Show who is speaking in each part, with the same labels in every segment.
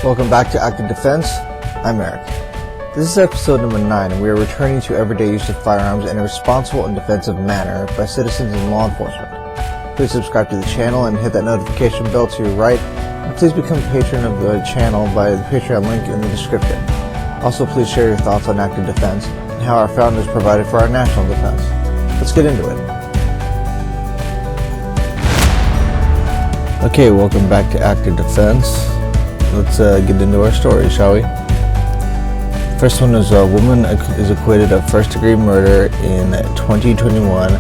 Speaker 1: Welcome back to Active Defense. I'm Eric. This is episode number 9, and we are returning to everyday use of firearms in a responsible and defensive manner by citizens and law enforcement. Please subscribe to the channel and hit that notification bell to your right, and please become a patron of the channel by the Patreon link in the description. Also, please share your thoughts on Active Defense and how our founders provided for our national defense. Let's get into it. Okay, welcome back to Active Defense. Let's get into our story, shall we? First one is a woman is acquitted of first-degree murder in 2021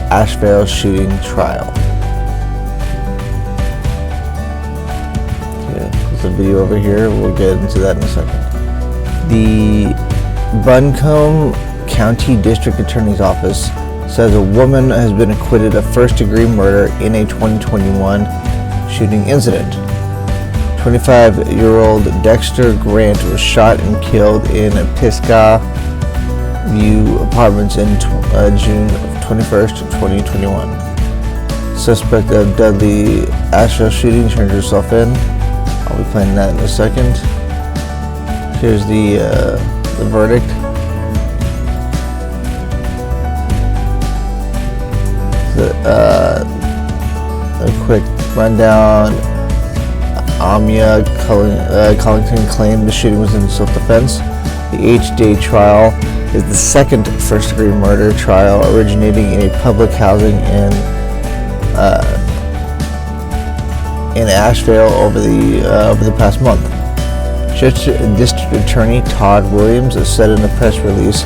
Speaker 1: Asheville shooting trial. Okay, there's a video over here. We'll get into that in a second. The Buncombe County District Attorney's Office says a woman has been acquitted of first-degree murder in a 2021 shooting incident. 25-year-old Dexter Grant was shot and killed in Pisgah View Apartments in June 21st, 2021. Suspect of deadly Asheville shooting turned herself in. I'll be playing that in a second. Here's the verdict. A quick rundown. Amia Collington claimed the shooting was in self-defense. The 8-day trial is the second first-degree murder trial originating in a public housing in Asheville over the past month. District Attorney Todd Williams said in a press release,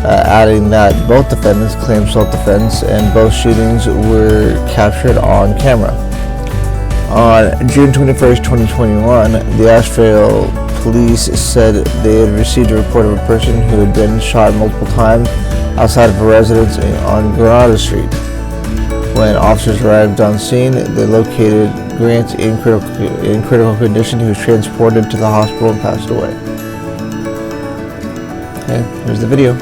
Speaker 1: adding that both defendants claimed self-defense and both shootings were captured on camera. On June 21st, 2021, the Asheville police said they had received a report of a person who had been shot multiple times outside of a residence on Granada Street. When officers arrived on scene, they located Grant in critical condition. He was transported to the hospital and passed away. Okay, here's the video.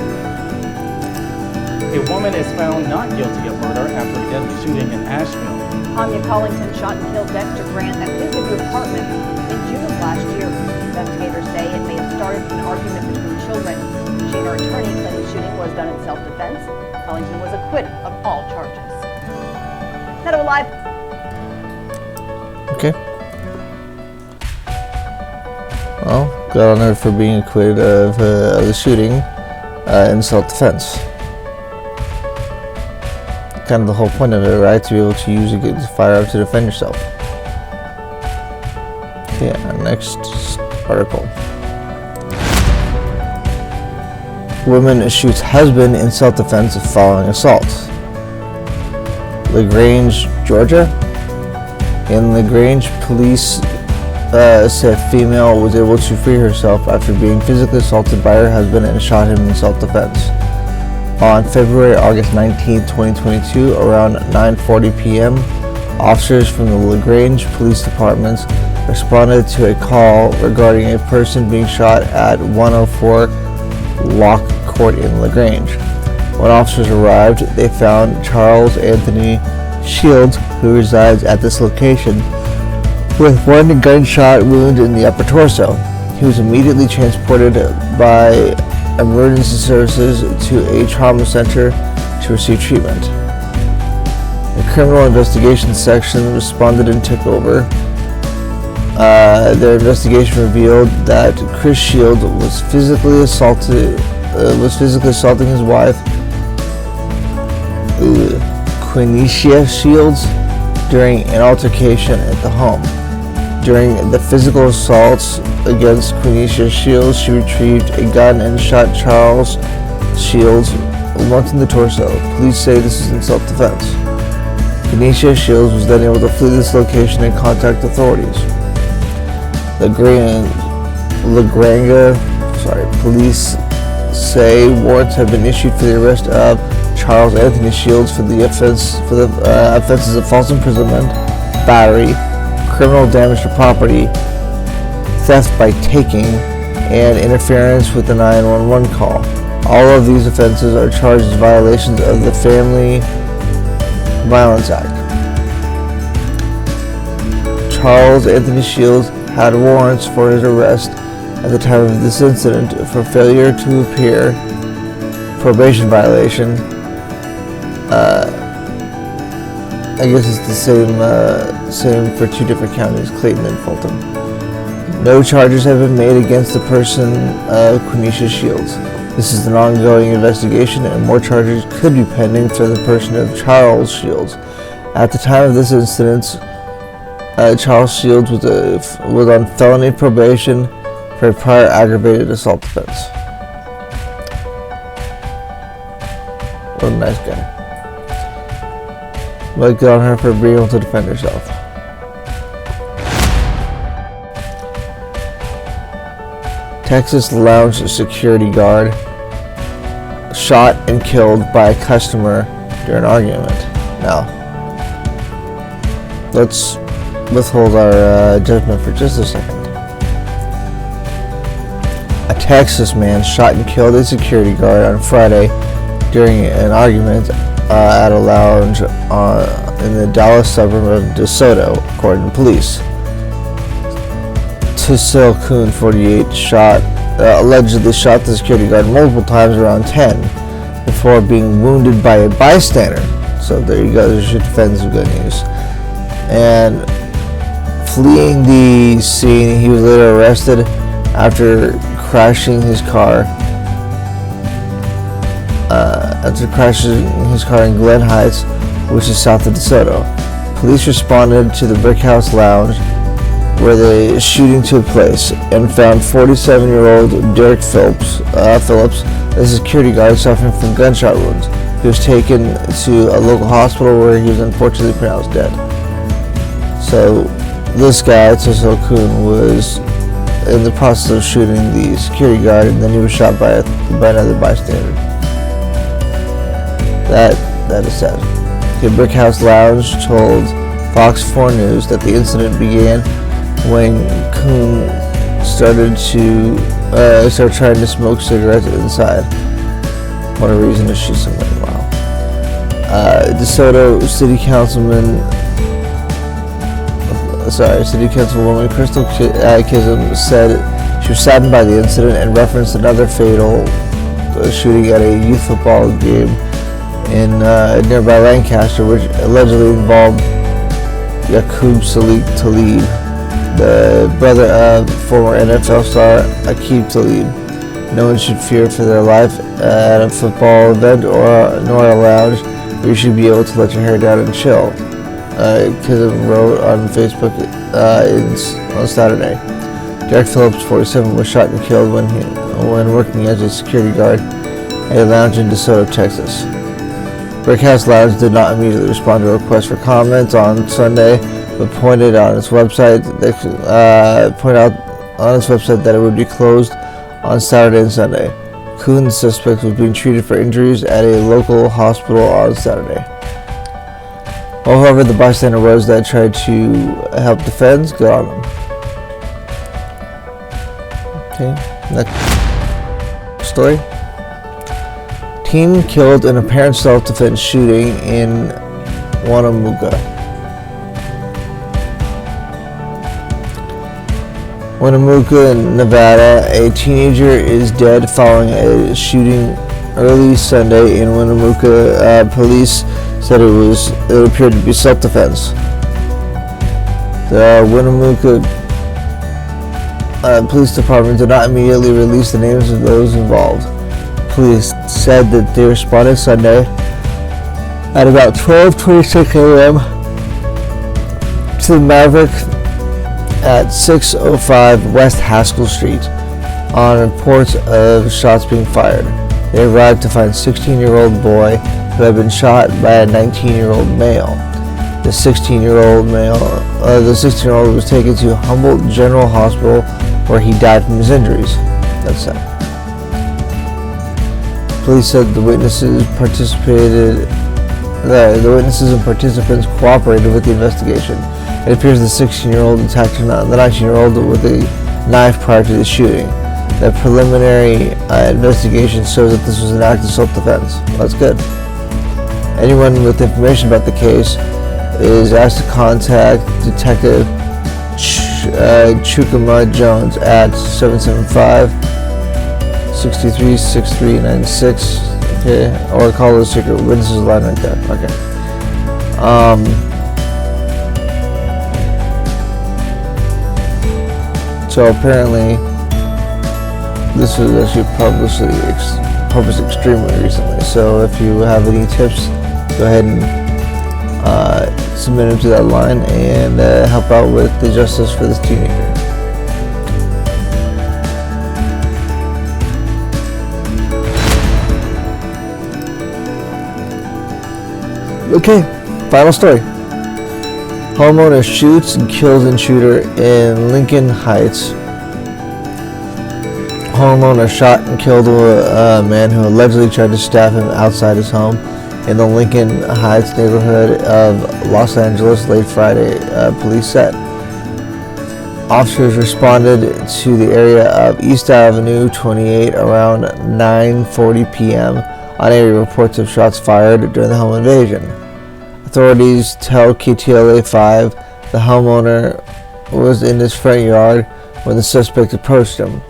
Speaker 2: A woman is found not guilty of murder after a deadly shooting in Asheville.
Speaker 3: Amia Collington shot and killed Dexter Grant at his apartment in June of last year. Investigators say it may have started from an argument between children. She and her attorney claim the shooting was done in self-defense. Collington was acquitted of all charges. Now to a live.
Speaker 1: Okay. Well, good on her for being acquitted of the shooting in self-defense. Kind of the whole point of it, right? To be able to use a firearm to defend yourself. Okay, next article. Woman shoots husband in self-defense following assault. LaGrange, Georgia. In LaGrange, police said female was able to free herself after being physically assaulted by her husband and shot him in self-defense. On August 19, 2022, around 9:40 p.m., officers from the LaGrange Police Department responded to a call regarding a person being shot at 104 Lock Court in LaGrange. When officers arrived, they found Charles Anthony Shields, who resides at this location, with one gunshot wound in the upper torso. He was immediately transported by emergency services to a trauma center to receive treatment. The criminal investigation section responded and took over. Their investigation revealed that Chris Shields was physically assaulting his wife, Quenisha Shields, during an altercation at the home. During the physical assaults against Quenisha Shields, she retrieved a gun and shot Charles Shields once in the torso. Police say this is in self-defense. Quenisha Shields was then able to flee this location and contact authorities. LaGrange police say warrants have been issued for the arrest of Charles Anthony Shields for the offenses of false imprisonment, battery, criminal damage to property, theft by taking, and interference with the 911 call. All of these offenses are charged as violations of the Family Violence Act. Charles Anthony Shields had warrants for his arrest at the time of this incident for failure to appear, probation violation. I guess it's the same for two different counties, Clayton and Fulton. No charges have been made against the person of Quenisha Shields. This is an ongoing investigation, and more charges could be pending for the person of Charles Shields. At the time of this incident, Charles Shields was on felony probation for a prior aggravated assault offense. What a nice guy. But good on her for being able to defend herself. Texas lounge security guard shot and killed by a customer during an argument. Now, let's withhold our judgment for just a second. A Texas man shot and killed a security guard on Friday during an argument at a lounge in the Dallas suburb of DeSoto, according to police. Tissil Kuhn, 48, allegedly shot the security guard multiple times around 10 before being wounded by a bystander. So there you go, there's your defense of good news. And fleeing the scene, he was later arrested after crashing his car. In Glen Heights, which is south of DeSoto. Police responded to the Brick House Lounge where the shooting took place and found 47-year-old Derek Phillips, a security guard suffering from gunshot wounds. He was taken to a local hospital where he was unfortunately pronounced dead. So this guy, Tissil Kuhn, was in the process of shooting the security guard, and then he was shot by another bystander. That is sad. The Brick House Lounge told Fox 4 News that the incident began when Kuhn started trying to smoke cigarettes inside. What a reason to shoot somebody! Wow. DeSoto City Councilwoman Crystal Kism said she was saddened by the incident and referenced another fatal shooting at a youth football game in nearby Lancaster, which allegedly involved Yaqub Salik Talib, the brother of former NFL star Aqib Talib. No one should fear for their life at a football event nor a lounge where you should be able to let your hair down and chill, Kism wrote on Facebook on Saturday. Derek Phillips, 47, was shot and killed when working as a security guard at a lounge in DeSoto, Texas. Brick House Lounge did not immediately respond to a request for comment on Sunday, but pointed out on its website that it would be closed on Saturday and Sunday. Kuhn, the suspect, was being treated for injuries at a local hospital on Saturday. However, the bystander was that tried to help defend. Good on him. Okay, next story. Teen killed in apparent self-defense shooting in Winnemucca. Winnemucca, Nevada. A teenager is dead following a shooting early Sunday in Winnemucca. Police said it appeared to be self-defense. The Winnemucca Police Department did not immediately release the names of those involved. Police said that they responded Sunday at about 12:26 a.m. to the Maverick at 605 West Haskell Street on reports of shots being fired. They arrived to find a 16-year-old boy who had been shot by a 19-year-old male. The 16-year-old was taken to Humboldt General Hospital where he died from his injuries. That's sad. Police said the witnesses and participants cooperated with the investigation. It appears the 16-year-old attacked the 19-year-old with a knife prior to the shooting. The preliminary investigation shows that this was an act of self-defense. That's good. Anyone with information about the case is asked to contact Detective Chukuma Jones at 775-636396. Okay, or call the secret witnesses line right there. Okay. So apparently, this was actually published extremely recently. So if you have any tips, go ahead and submit them to that line and help out with the justice for this teenager. Okay, final story. Homeowner shoots and kills intruder in Lincoln Heights. Homeowner shot and killed a man who allegedly tried to stab him outside his home in the Lincoln Heights neighborhood of Los Angeles late Friday, police said. Officers responded to the area of East Avenue 28 around 9:40 p.m. on area reports of shots fired during the home invasion. Authorities tell KTLA-5 the homeowner was in his front yard when the suspect approached him,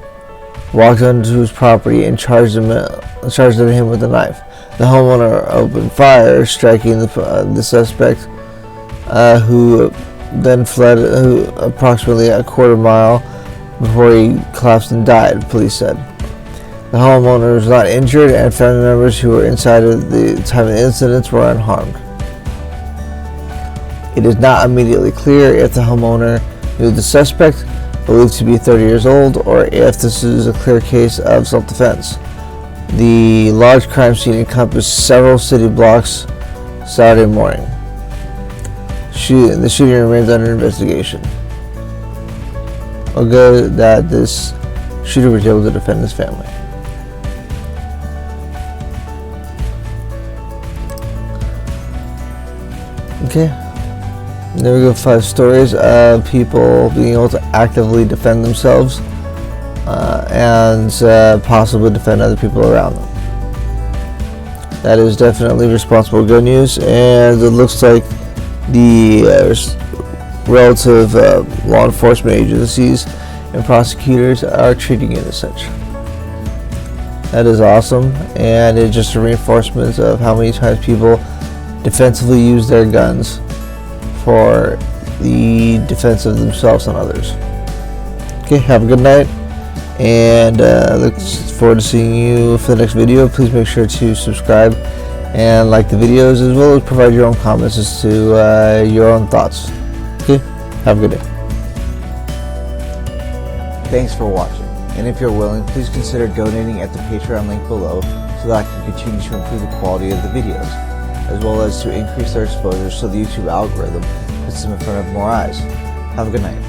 Speaker 1: walked onto his property, and charged him with a knife. The homeowner opened fire, striking the suspect, who then fled approximately a quarter mile before he collapsed and died, police said. The homeowner was not injured, and family members who were inside at the time of the incidents were unharmed. It is not immediately clear if the homeowner knew the suspect, believed to be 30 years old, or if this is a clear case of self-defense. The large crime scene encompassed several city blocks Saturday morning. The shooting remains under investigation. Well, good that this shooter was able to defend his family. Okay. There we go, 5 stories of people being able to actively defend themselves and possibly defend other people around them. That is definitely responsible gun use, and it looks like the relative law enforcement agencies and prosecutors are treating it as such. That is awesome, and it's just a reinforcement of how many times people defensively use their guns for the defense of themselves and others. Okay, have a good night, and look forward to seeing you for the next video. Please make sure to subscribe and like the videos, as well as provide your own comments as to your own thoughts. Okay, have a good day. Thanks for watching, and if you're willing, please consider donating at the Patreon link below so that I can continue to improve the quality of the videos, as well as to increase their exposure so the YouTube algorithm puts them in front of more eyes. Have a good night.